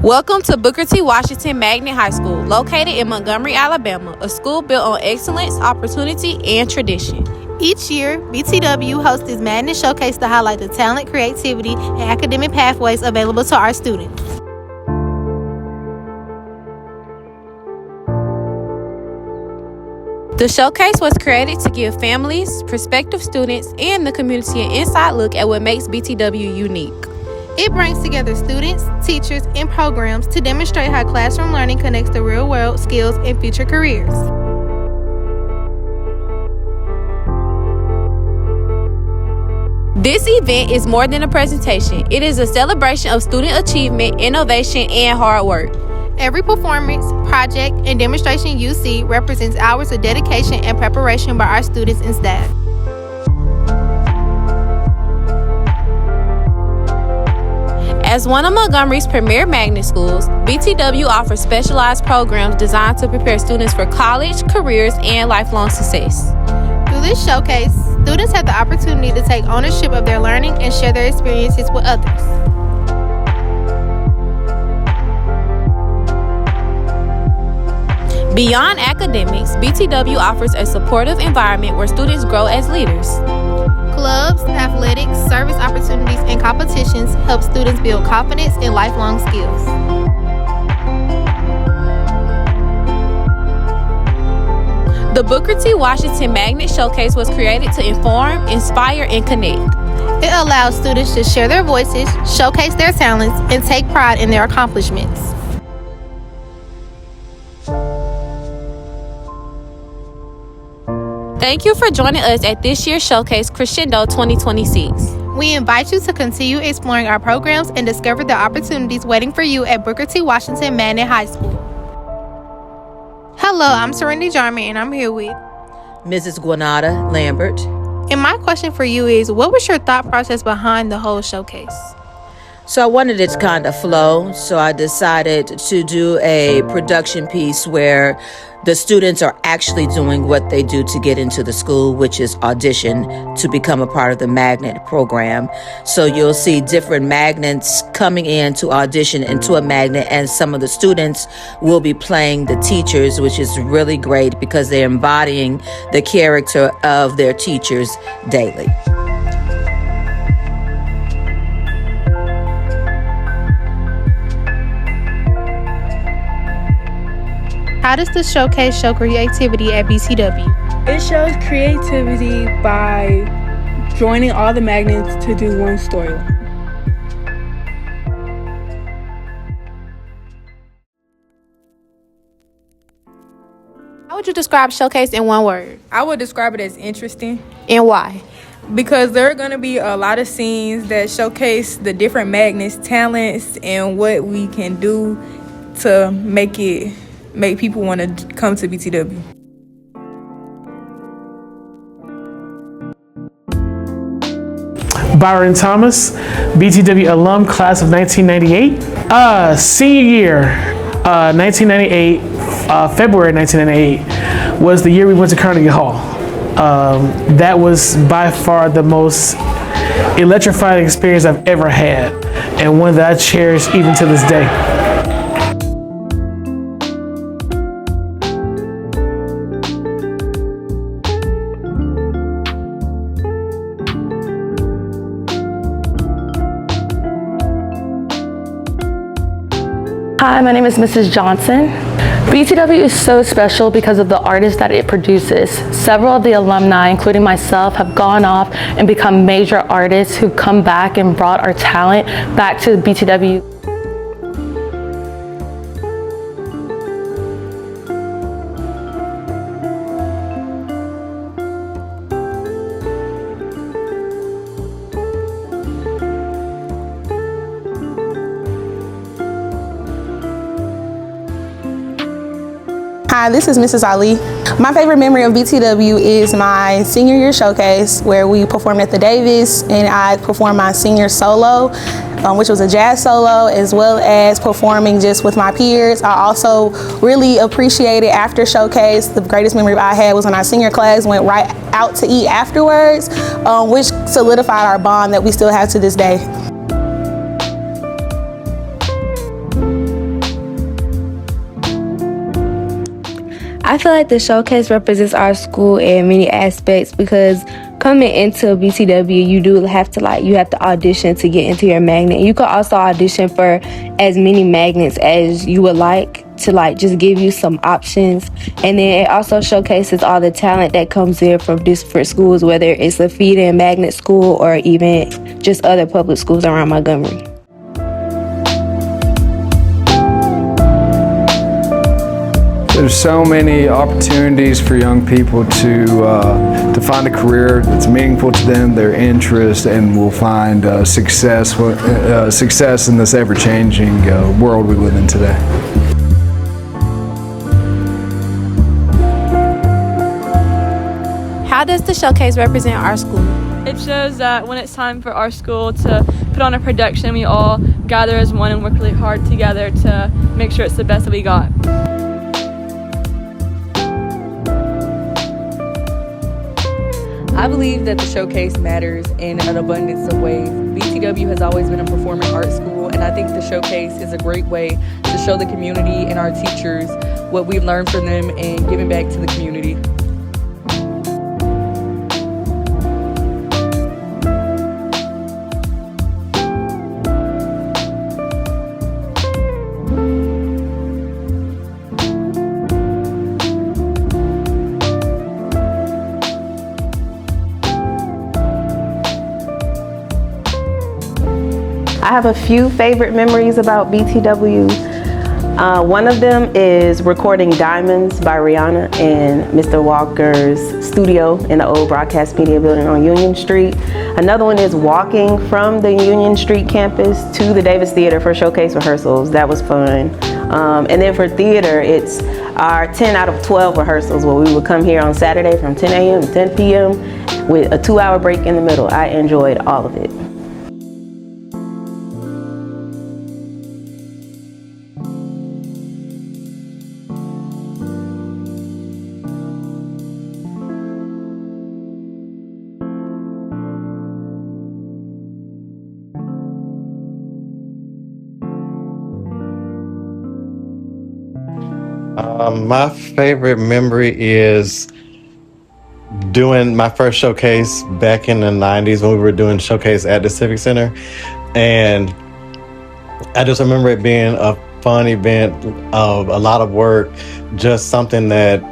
Welcome to Booker T. Washington Magnet High School, located in Montgomery, Alabama, a school built on excellence, opportunity, and tradition. Each year, BTW hosts this Magnet Showcase to highlight the talent, creativity, and academic pathways available to our students. The showcase was created to give families, prospective students, and the community an inside look at what makes BTW unique. It brings together students, teachers, and programs to demonstrate how classroom learning connects to real-world skills and future careers. This event is more than a presentation. It is a celebration of student achievement, innovation, and hard work. Every performance, project, and demonstration you see represents hours of dedication and preparation by our students and staff. As one of Montgomery's premier magnet schools, BTW offers specialized programs designed to prepare students for college, careers, and lifelong success. Through this showcase, students have the opportunity to take ownership of their learning and share their experiences with others. Beyond academics, BTW offers a supportive environment where students grow as leaders. Clubs, athletics, service opportunities, and competitions help students build confidence and lifelong skills. The Booker T. Washington Magnet Showcase was created to inform, inspire, and connect. It allows students to share their voices, showcase their talents, and take pride in their accomplishments. Thank you for joining us at this year's showcase, Crescendo 2026. We invite you to continue exploring our programs and discover the opportunities waiting for you at Booker T. Washington Magnet High School. Hello, I'm Serenity Jarman, and I'm here with Mrs. Gwanada Lambert. And my question for you is, what was your thought process behind the whole showcase? So I wanted it to kind of flow, so I decided to do a production piece where the students are actually doing what they do to get into the school, which is audition to become a part of the magnet program. So you'll see different magnets coming in to audition into a magnet, and some of the students will be playing the teachers, which is really great because they're embodying the character of their teachers daily. How does the showcase show creativity at BTW? It shows creativity by joining all the magnets to do one storyline. How would you describe showcase in one word? I would describe it as interesting And why? because there are going to be a lot of scenes that showcase the different magnets, talents, and what we can do to make people want to come to BTW. Byron Thomas, BTW alum, class of 1998. Senior year, 1998, February 1998, was the year we went to Carnegie Hall. That was by far the most electrifying experience I've ever had, and one that I cherish even to this day. Hi, my name is Mrs. Johnson. BTW is so special because of the artists that it produces. Several of the alumni, including myself, have gone off and become major artists who come back and brought our talent back to BTW. Hi, this is Mrs. Ali. My favorite memory of BTW is my senior year showcase where we performed at the Davis and I performed my senior solo, which was a jazz solo, as well as performing just with my peers. I also really appreciated after showcase. The greatest memory I had was when our senior class went right out to eat afterwards, which solidified our bond that we still have to this day. I feel like the showcase represents our school in many aspects because coming into BTW, you have to audition to get into your magnet. You could also audition for as many magnets as you would like to just give you some options. And then it also showcases all the talent that comes in from different schools, whether it's a feed-in magnet school or even just other public schools around Montgomery. There's so many opportunities for young people to find a career that's meaningful to them, their interest, and will find success in this ever-changing world we live in today. How does the showcase represent our school? It shows that when it's time for our school to put on a production, we all gather as one and work really hard together to make sure it's the best that we got. I believe that the showcase matters in an abundance of ways. BTW has always been a performing arts school, and I think the showcase is a great way to show the community and our teachers what we've learned from them and giving back to the community. I have a few favorite memories about BTW. One of them is recording Diamonds by Rihanna in Mr. Walker's studio in the old Broadcast Media building on Union Street. Another one is walking from the Union Street campus to the Davis Theater for showcase rehearsals. That was fun. And then for theater, it's our 10 out of 12 rehearsals where we would come here on Saturday from 10 a.m. to 10 p.m. with a 2-hour break in the middle. I enjoyed all of it. My favorite memory is doing my first showcase back in the 90s when we were doing showcase at the Civic Center. And I just remember it being a fun event of a lot of work, just something that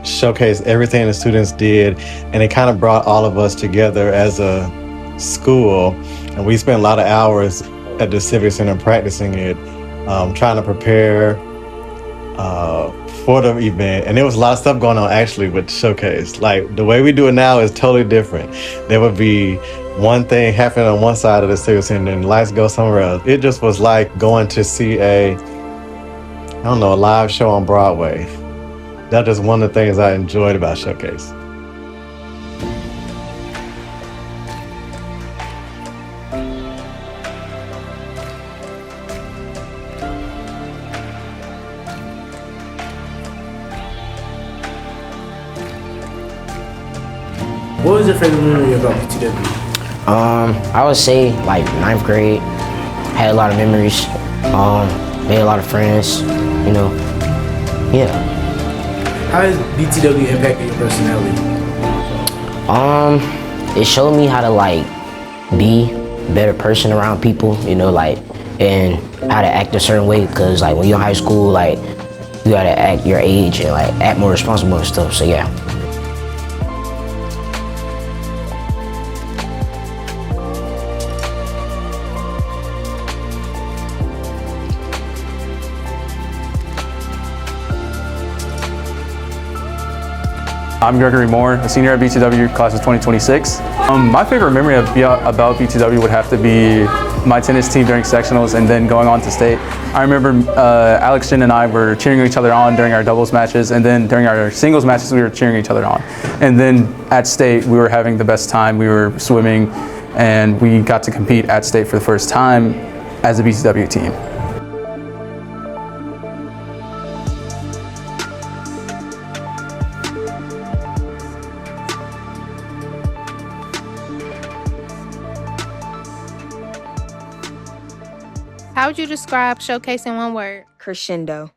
showcased everything the students did. And it kind of brought all of us together as a school. And we spent a lot of hours at the Civic Center practicing it, trying to prepare for the event. And there was a lot of stuff going on actually with the showcase. Like the way we do it now is totally different. There would be one thing happening on one side of the Civic Center and the lights go somewhere else. It just was like going to see a live show on Broadway. That's just one of the things I enjoyed about Showcase. What was your favorite memory about BTW? I would say like 9th grade. Had a lot of memories. Made a lot of friends. Yeah. How has BTW impacted your personality? It showed me how to be a better person around people. And how to act a certain way. Cause when you're in high school, you gotta act your age and act more responsible and stuff. So yeah. I'm Gregory Moore, a senior at BTW, class of 2026. My favorite memory about BTW would have to be my tennis team during sectionals and then going on to state. I remember Alex Jin and I were cheering each other on during our doubles matches, and then during our singles matches we were cheering each other on. And then at state we were having the best time. We were swimming and we got to compete at state for the first time as a BTW team. How would you describe Showcase in one word? Crescendo.